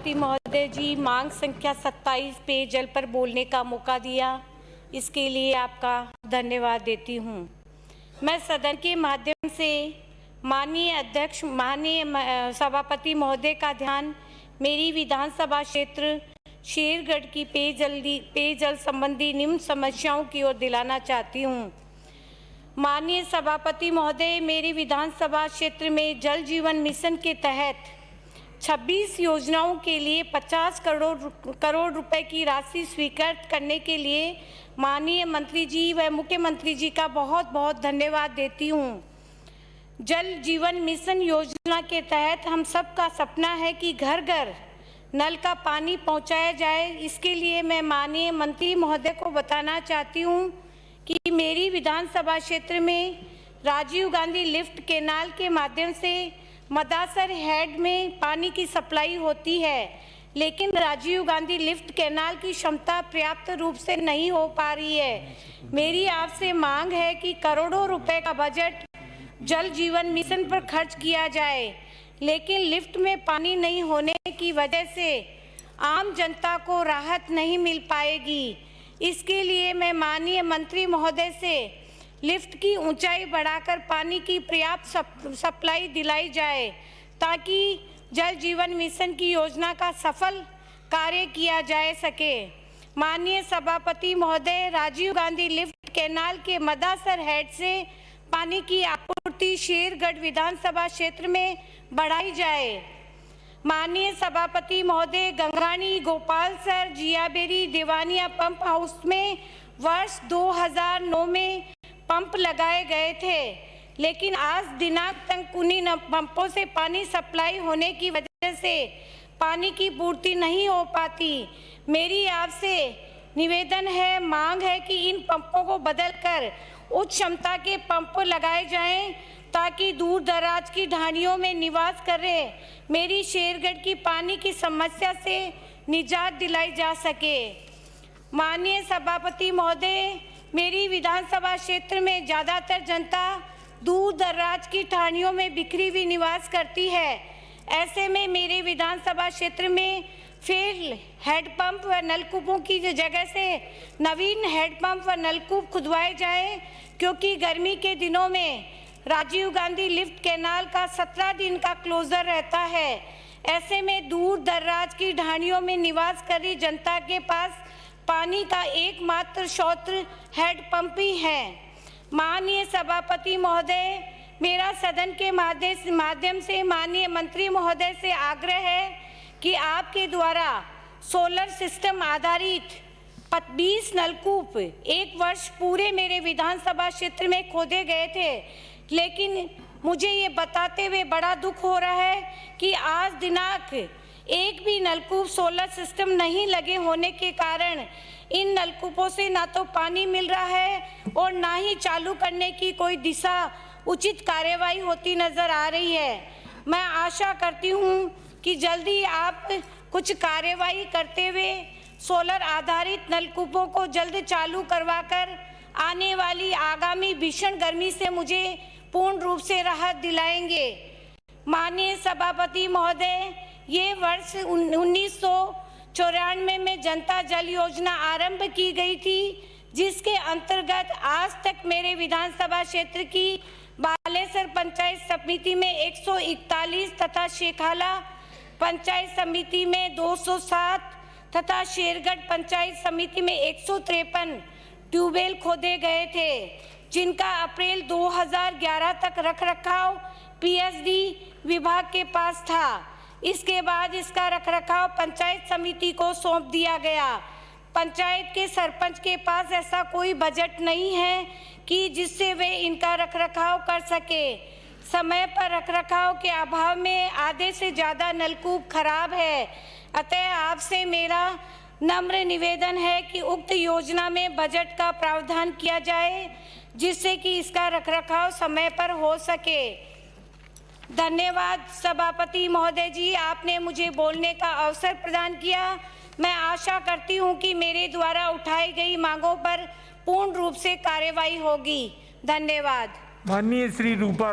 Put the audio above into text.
सभापति महोदय जी, मांग संख्या 27 पेयजल पर बोलने का मौका दिया, इसके लिए आपका धन्यवाद देती हूँ। मैं सदन के माध्यम से माननीय अध्यक्ष, माननीय सभापति महोदय का ध्यान मेरी विधानसभा क्षेत्र शेरगढ़ की पेयजल संबंधी निम्न समस्याओं की ओर दिलाना चाहती हूँ। माननीय सभापति महोदय, मेरी विधानसभा क्षेत्र में जल जीवन मिशन के तहत 26 योजनाओं के लिए 50 करोड़ रुपए की राशि स्वीकृत करने के लिए माननीय मंत्री जी व मुख्यमंत्री जी का बहुत बहुत धन्यवाद देती हूँ। जल जीवन मिशन योजना के तहत हम सबका सपना है कि घर घर नल का पानी पहुँचाया जाए। इसके लिए मैं माननीय मंत्री महोदय को बताना चाहती हूँ कि मेरी विधानसभा क्षेत्र में राजीव गांधी लिफ्ट कैनाल के माध्यम से मदासर हेड में पानी की सप्लाई होती है, लेकिन राजीव गांधी लिफ्ट कैनाल की क्षमता पर्याप्त रूप से नहीं हो पा रही है। मेरी आपसे मांग है कि करोड़ों रुपए का बजट जल जीवन मिशन पर खर्च किया जाए, लेकिन लिफ्ट में पानी नहीं होने की वजह से आम जनता को राहत नहीं मिल पाएगी। इसके लिए मैं माननीय मंत्री महोदय से लिफ्ट की ऊंचाई बढ़ाकर पानी की पर्याप्त सप्लाई दिलाई जाए, ताकि जल जीवन मिशन की योजना का सफल कार्य किया जा सके। माननीय सभापति महोदय, राजीव गांधी लिफ्ट कैनाल के मदासर हेड से पानी की आपूर्ति शेरगढ़ विधानसभा क्षेत्र में बढ़ाई जाए। माननीय सभापति महोदय, गंगानी, गोपालसर, जियाबेरी, देवानिया पंप हाउस में वर्ष 2009 में पंप लगाए गए थे, लेकिन आज दिनांक तक उन्हीं पंपों से पानी सप्लाई होने की वजह से पानी की पूर्ति नहीं हो पाती। मेरी आपसे निवेदन है, मांग है कि इन पंपों को बदलकर उच्च क्षमता के पंप लगाए जाएं, ताकि दूर दराज की ढाणियों में निवास कर रहे मेरी शेरगढ़ की पानी की समस्या से निजात दिलाई जा सके। माननीय सभापति महोदय, मेरी विधानसभा क्षेत्र में ज़्यादातर जनता दूर दराज की ढाणियों में बिखरी हुई निवास करती है। ऐसे में मेरे विधानसभा क्षेत्र में फिर हैंडपंप व नलकूपों की जगह से नवीन हैंडपंप व नलकूप खुदवाए जाएं, क्योंकि गर्मी के दिनों में राजीव गांधी लिफ्ट कैनाल का 17 दिन का क्लोजर रहता है। ऐसे में दूर दराज की ढाणियों में निवास कर रही जनता के पास पानी का एकमात्र स्रोत हैंडपंप ही है। माननीय सभापति महोदय, मेरा सदन के माध्यम से माननीय मंत्री महोदय से आग्रह है कि आपके द्वारा सोलर सिस्टम आधारित 20 नलकूप एक वर्ष पूरे मेरे विधानसभा क्षेत्र में खोदे गए थे, लेकिन मुझे ये बताते हुए बड़ा दुख हो रहा है कि आज दिनांक एक भी नलकूप सोलर सिस्टम नहीं लगे होने के कारण इन नलकूपों से ना तो पानी मिल रहा है और ना ही चालू करने की कोई दिशा उचित कार्यवाही होती नजर आ रही है। मैं आशा करती हूँ कि जल्दी आप कुछ कार्यवाही करते हुए सोलर आधारित नलकूपों को जल्द चालू करवाकर आने वाली आगामी भीषण गर्मी से मुझे पूर्ण रूप से राहत दिलाएंगे। माननीय सभापति महोदय, ये वर्ष 1994 में जनता जल योजना आरंभ की गई थी, जिसके अंतर्गत आज तक मेरे विधानसभा क्षेत्र की बालेसर पंचायत समिति में 141 तथा शेखाला पंचायत समिति में 207 तथा शेरगढ़ पंचायत समिति में 153 ट्यूबवेल खोदे गए थे, जिनका अप्रैल 2011 तक रखरखाव पीएचडी विभाग के पास था। इसके बाद इसका रखरखाव पंचायत समिति को सौंप दिया गया। पंचायत के सरपंच के पास ऐसा कोई बजट नहीं है कि जिससे वे इनका रखरखाव कर सके। समय पर रखरखाव के अभाव में आधे से ज़्यादा नलकूप खराब है। अतः आपसे मेरा नम्र निवेदन है कि उक्त योजना में बजट का प्रावधान किया जाए, जिससे कि इसका रखरखाव समय पर हो सके। धन्यवाद सभापति महोदय जी, आपने मुझे बोलने का अवसर प्रदान किया। मैं आशा करती हूं कि मेरे द्वारा उठाई गई मांगों पर पूर्ण रूप से कार्यवाही होगी। धन्यवाद। माननीय श्री रूपा